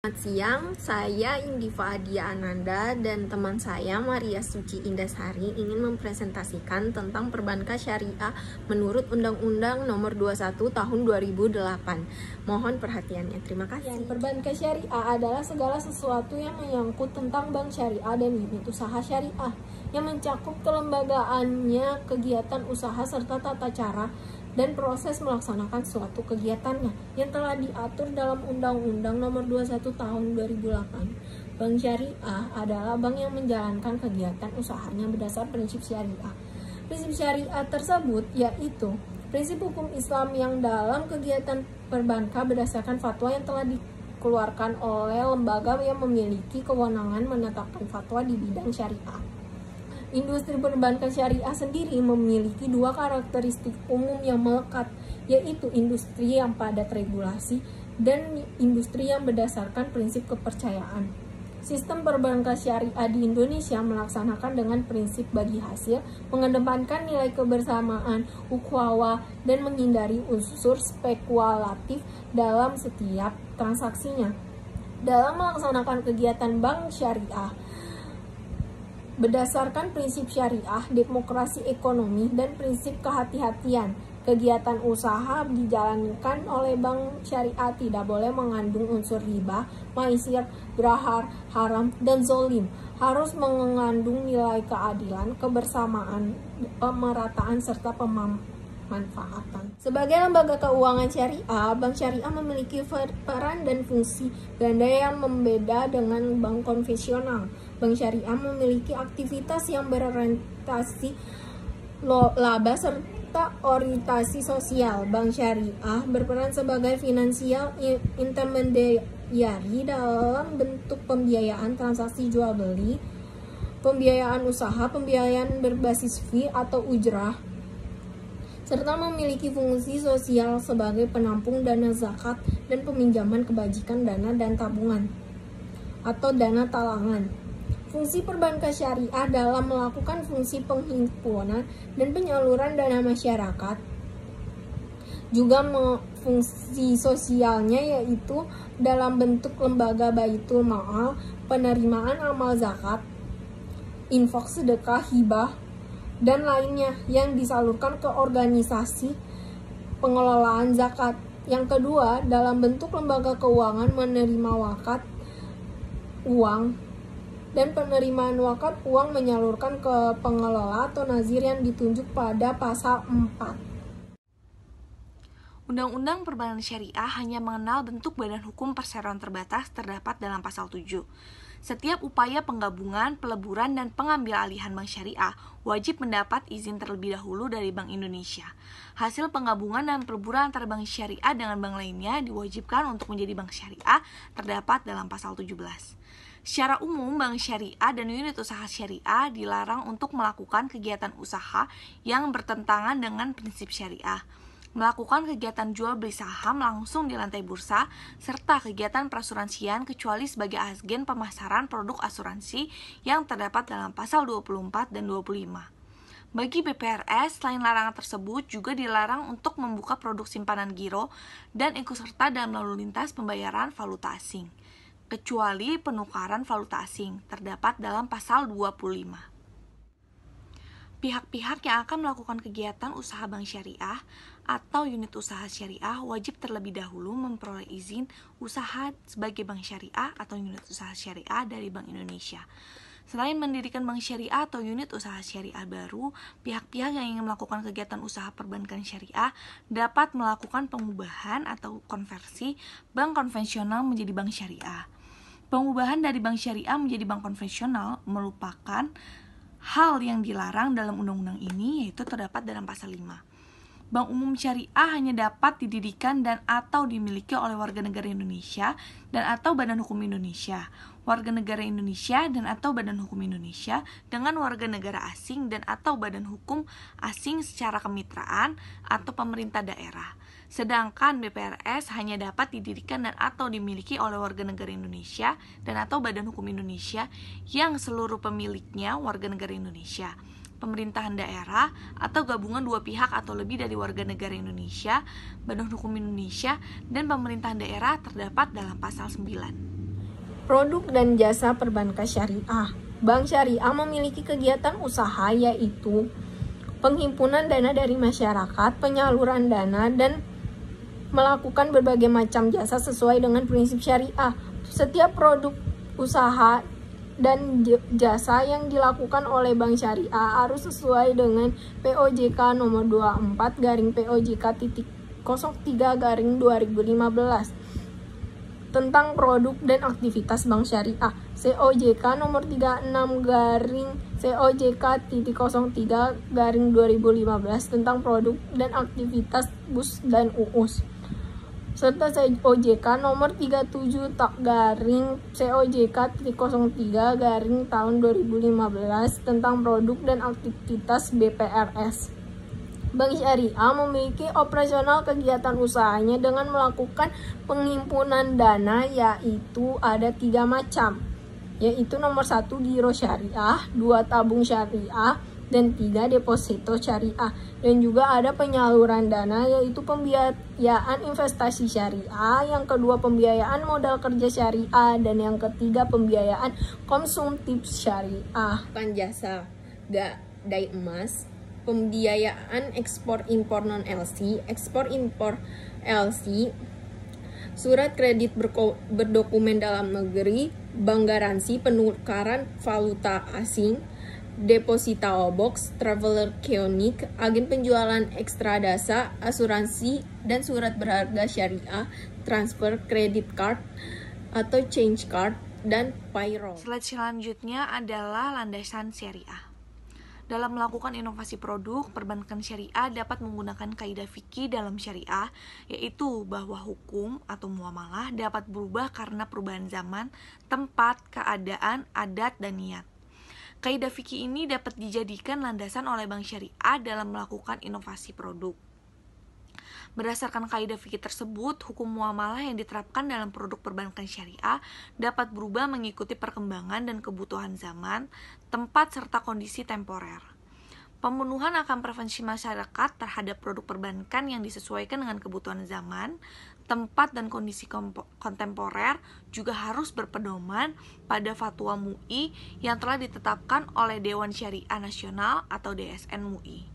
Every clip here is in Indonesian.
Selamat siang, saya Indiva Adia Ananda dan teman saya Maria Suci Indasari ingin mempresentasikan tentang perbankan syariah menurut Undang-Undang Nomor 21 Tahun 2008. Mohon perhatiannya. Terima kasih. Perbankan syariah adalah segala sesuatu yang menyangkut tentang bank syariah dan unit usaha syariah yang mencakup kelembagaannya, kegiatan usaha serta tata cara dan proses melaksanakan suatu kegiatannya yang telah diatur dalam Undang-Undang Nomor 21 Tahun 2008. Bank syariah adalah bank yang menjalankan kegiatan usahanya berdasar prinsip syariah. Prinsip syariah tersebut yaitu prinsip hukum Islam yang dalam kegiatan perbankan berdasarkan fatwa yang telah dikeluarkan oleh lembaga yang memiliki kewenangan menetapkan fatwa di bidang syariah. Industri perbankan syariah sendiri memiliki dua karakteristik umum yang melekat, yaitu industri yang padat regulasi dan industri yang berdasarkan prinsip kepercayaan. Sistem perbankan syariah di Indonesia melaksanakan dengan prinsip bagi hasil, mengedepankan nilai kebersamaan, ukhuwah, dan menghindari unsur spekulatif dalam setiap transaksinya. Dalam melaksanakan kegiatan bank syariah, berdasarkan prinsip syariah, demokrasi ekonomi, dan prinsip kehati-hatian, kegiatan usaha dijalankan oleh bank syariah tidak boleh mengandung unsur riba, maisir, grahar, haram, dan zolim. Harus mengandung nilai keadilan, kebersamaan, pemerataan, serta pemanfaatan. Sebagai lembaga keuangan syariah, bank syariah memiliki peran dan fungsi ganda yang membeda dengan bank konvensional. Bank syariah memiliki aktivitas yang berorientasi laba serta orientasi sosial. Bank syariah berperan sebagai finansial intermediary dalam bentuk pembiayaan transaksi jual beli, pembiayaan usaha, pembiayaan berbasis fee atau ujrah, serta memiliki fungsi sosial sebagai penampung dana zakat dan peminjaman kebajikan dana dan tabungan atau dana talangan. Fungsi perbankan syariah dalam melakukan fungsi penghimpunan dan penyaluran dana masyarakat. Juga fungsi sosialnya yaitu dalam bentuk lembaga baitul maal, penerimaan amal zakat, infak, sedekah, hibah, dan lainnya yang disalurkan ke organisasi pengelolaan zakat. Yang kedua, dalam bentuk lembaga keuangan menerima wakaf uang dan penerimaan wakaf uang menyalurkan ke pengelola atau nazir yang ditunjuk pada pasal 4. Undang-Undang Perbankan Syariah hanya mengenal bentuk badan hukum perseroan terbatas terdapat dalam pasal 7. Setiap upaya penggabungan, peleburan, dan pengambil alihan bank syariah wajib mendapat izin terlebih dahulu dari Bank Indonesia. Hasil penggabungan dan peleburan antara bank syariah dengan bank lainnya diwajibkan untuk menjadi bank syariah terdapat dalam pasal 17. Secara umum, bank syariah dan unit usaha syariah dilarang untuk melakukan kegiatan usaha yang bertentangan dengan prinsip syariah, melakukan kegiatan jual beli saham langsung di lantai bursa, serta kegiatan perasuransian kecuali sebagai agen pemasaran produk asuransi yang terdapat dalam pasal 24 dan 25. Bagi BPRS, selain larangan tersebut juga dilarang untuk membuka produk simpanan giro dan ikut serta dalam lalu lintas pembayaran valuta asing, kecuali penukaran valuta asing terdapat dalam pasal 25. Pihak-pihak yang akan melakukan kegiatan usaha bank syariah atau unit usaha syariah wajib terlebih dahulu memperoleh izin usaha sebagai bank syariah atau unit usaha syariah dari Bank Indonesia. Selain mendirikan bank syariah atau unit usaha syariah baru, pihak-pihak yang ingin melakukan kegiatan usaha perbankan syariah dapat melakukan pengubahan atau konversi bank konvensional menjadi bank syariah. Pengubahan dari bank syariah menjadi bank konvensional merupakan hal yang dilarang dalam undang-undang ini, yaitu terdapat dalam pasal 5. Bank umum syariah hanya dapat didirikan dan atau dimiliki oleh warga negara Indonesia dan atau badan hukum Indonesia, warga negara Indonesia dan atau badan hukum Indonesia dengan warga negara asing dan atau badan hukum asing secara kemitraan atau pemerintah daerah. Sedangkan BPRS hanya dapat didirikan dan atau dimiliki oleh warga negara Indonesia dan atau badan hukum Indonesia yang seluruh pemiliknya warga negara Indonesia, pemerintahan daerah, atau gabungan dua pihak atau lebih dari warga negara Indonesia, Badan Hukum Indonesia, dan pemerintahan daerah terdapat dalam pasal 9. Produk dan jasa perbankan syariah. Bank syariah memiliki kegiatan usaha yaitu penghimpunan dana dari masyarakat, penyaluran dana, dan melakukan berbagai macam jasa sesuai dengan prinsip syariah. Setiap produk usaha dan jasa yang dilakukan oleh Bank Syariah harus sesuai dengan POJK nomor 24/POJK.03/2015 tentang produk dan aktivitas Bank Syariah, COJK nomor 36/COJK.03/2015 tentang produk dan aktivitas BUS dan UUS, serta COJK nomor 37/COJK.03/2015 tentang produk dan aktivitas BPRS. Bank Syariah memiliki operasional kegiatan usahanya dengan melakukan penghimpunan dana, yaitu ada 3 macam, yaitu nomor 1 giro syariah, 2 tabung syariah, dan 3 deposito syariah. Dan juga ada penyaluran dana, yaitu pembiayaan investasi syariah, yang kedua pembiayaan modal kerja syariah, dan yang ketiga pembiayaan konsumtif syariah. Jasa dai emas, pembiayaan ekspor impor non LC, ekspor impor LC, surat kredit berdokumen dalam negeri, bank garansi penukaran valuta asing, deposita box, traveler keonik, agen penjualan ekstradasa, asuransi, dan surat berharga syariah, transfer kredit card atau change card, dan payroll. Slide selanjutnya adalah landasan syariah. Dalam melakukan inovasi produk, perbankan syariah dapat menggunakan kaidah fikih dalam syariah, yaitu bahwa hukum atau muamalah dapat berubah karena perubahan zaman, tempat, keadaan, adat, dan niat. Kaidah fikih ini dapat dijadikan landasan oleh bank syariah dalam melakukan inovasi produk. Berdasarkan kaidah fikih tersebut, hukum muamalah yang diterapkan dalam produk perbankan syariah dapat berubah mengikuti perkembangan dan kebutuhan zaman, tempat, serta kondisi temporer. Pemenuhan akan preferensi masyarakat terhadap produk perbankan yang disesuaikan dengan kebutuhan zaman, tempat, dan kondisi kontemporer juga harus berpedoman pada fatwa MUI yang telah ditetapkan oleh Dewan Syariah Nasional atau DSN MUI.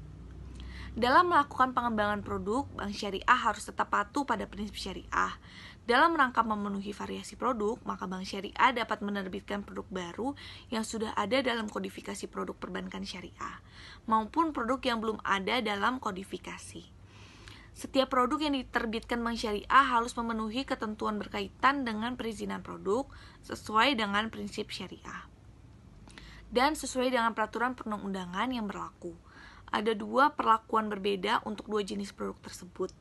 Dalam melakukan pengembangan produk, bank syariah harus tetap patuh pada prinsip syariah. Dalam rangka memenuhi variasi produk, maka bank syariah dapat menerbitkan produk baru yang sudah ada dalam kodifikasi produk perbankan syariah, maupun produk yang belum ada dalam kodifikasi. Setiap produk yang diterbitkan bank syariah harus memenuhi ketentuan berkaitan dengan perizinan produk sesuai dengan prinsip syariah dan sesuai dengan peraturan perundang-undangan yang berlaku. Ada 2 perlakuan berbeda untuk 2 jenis produk tersebut,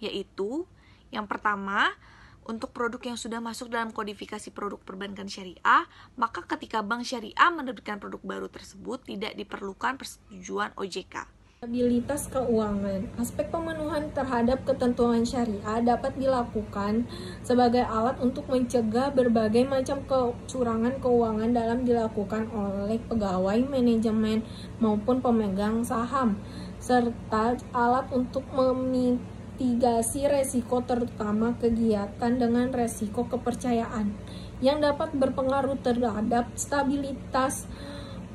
yaitu yang pertama, untuk produk yang sudah masuk dalam kodifikasi produk perbankan syariah, maka ketika bank syariah menerbitkan produk baru tersebut tidak diperlukan persetujuan OJK. Stabilitas keuangan. Aspek pemenuhan terhadap ketentuan syariah dapat dilakukan sebagai alat untuk mencegah berbagai macam kecurangan keuangan dalam dilakukan oleh pegawai manajemen maupun pemegang saham, serta alat untuk memitigasi resiko, terutama kegiatan dengan resiko kepercayaan yang dapat berpengaruh terhadap stabilitas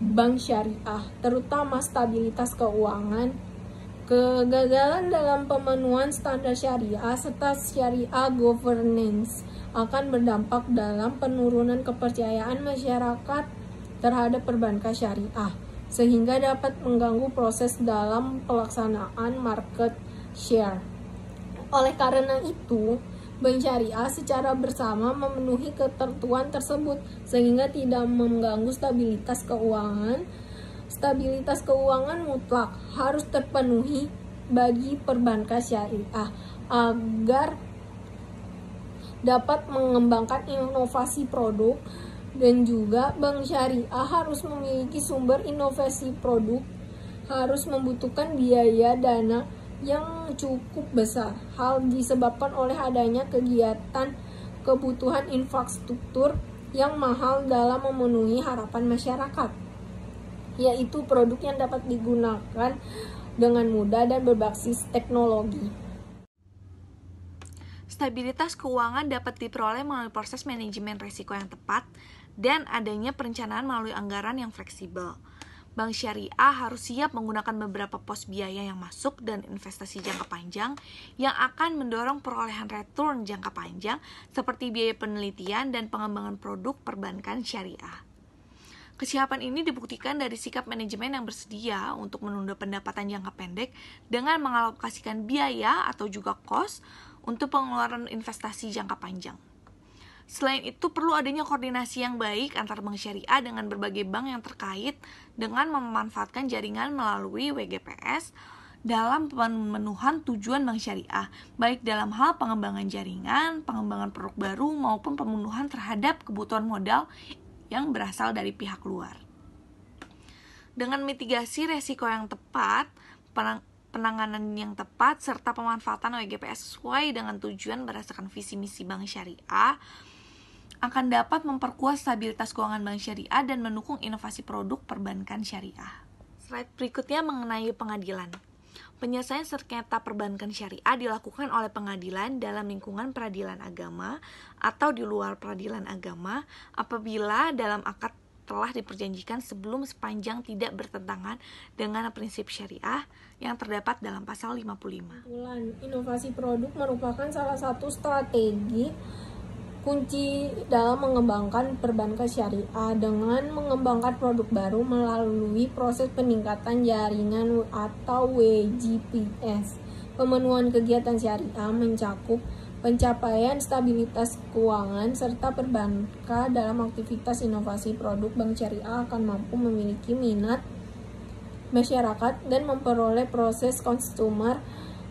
bank syariah, terutama stabilitas keuangan. Kegagalan dalam pemenuhan standar syariah serta syariah governance akan berdampak dalam penurunan kepercayaan masyarakat terhadap perbankan syariah, sehingga dapat mengganggu proses dalam pelaksanaan market share. Oleh karena itu, bank syariah secara bersama memenuhi ketentuan tersebut sehingga tidak mengganggu stabilitas keuangan. Stabilitas keuangan mutlak harus terpenuhi bagi perbankan syariah agar dapat mengembangkan inovasi produk, dan juga bank syariah harus memiliki sumber inovasi produk, harus membutuhkan biaya dana yang cukup besar. Hal disebabkan oleh adanya kegiatan kebutuhan infrastruktur yang mahal dalam memenuhi harapan masyarakat, yaitu produk yang dapat digunakan dengan mudah dan berbasis teknologi. Stabilitas keuangan dapat diperoleh melalui proses manajemen risiko yang tepat dan adanya perencanaan melalui anggaran yang fleksibel. Bank syariah harus siap menggunakan beberapa pos biaya yang masuk dan investasi jangka panjang yang akan mendorong perolehan return jangka panjang seperti biaya penelitian dan pengembangan produk perbankan syariah. Kesiapan ini dibuktikan dari sikap manajemen yang bersedia untuk menunda pendapatan jangka pendek dengan mengalokasikan biaya atau juga cost untuk pengeluaran investasi jangka panjang. Selain itu, perlu adanya koordinasi yang baik antara bank syariah dengan berbagai bank yang terkait dengan memanfaatkan jaringan melalui WGPS dalam pemenuhan tujuan bank syariah, baik dalam hal pengembangan jaringan, pengembangan produk baru, maupun pemenuhan terhadap kebutuhan modal yang berasal dari pihak luar. Dengan mitigasi resiko yang tepat, penanganan yang tepat, serta pemanfaatan WGPS sesuai dengan tujuan berdasarkan visi misi bank syariah, akan dapat memperkuat stabilitas keuangan bank syariah dan mendukung inovasi produk perbankan syariah. Slide berikutnya mengenai pengadilan. Penyelesaian sengketa perbankan syariah dilakukan oleh pengadilan dalam lingkungan peradilan agama atau di luar peradilan agama apabila dalam akad telah diperjanjikan sebelum sepanjang tidak bertentangan dengan prinsip syariah yang terdapat dalam pasal 55. Inovasi produk merupakan salah satu strategi kunci dalam mengembangkan perbankan syariah dengan mengembangkan produk baru melalui proses peningkatan jaringan atau WGPS. Pemenuhan kegiatan syariah mencakup pencapaian stabilitas keuangan serta perbankan dalam aktivitas inovasi produk. Bank syariah akan mampu memiliki minat masyarakat dan memperoleh proses consumer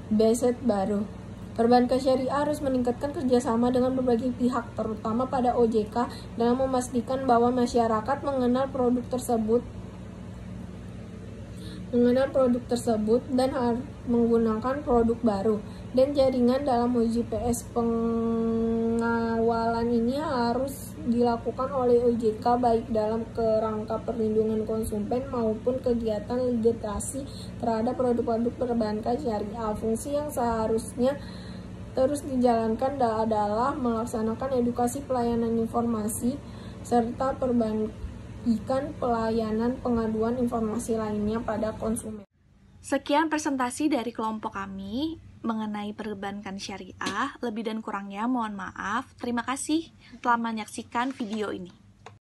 based baru. Perbankan syariah harus meningkatkan kerjasama dengan berbagai pihak, terutama pada OJK, dalam memastikan bahwa masyarakat mengenal produk tersebut dan menggunakan produk baru. Dan jaringan dalam WGPS. Pengawalan ini harus dilakukan oleh OJK baik dalam kerangka perlindungan konsumen maupun kegiatan literasi terhadap produk-produk perbankan syariah. Fungsi yang seharusnya terus dijalankan adalah melaksanakan edukasi pelayanan informasi serta perbaikan pelayanan pengaduan informasi lainnya pada konsumen. Sekian presentasi dari kelompok kami mengenai perbankan syariah. Lebih dan kurangnya mohon maaf. Terima kasih telah menyaksikan video ini.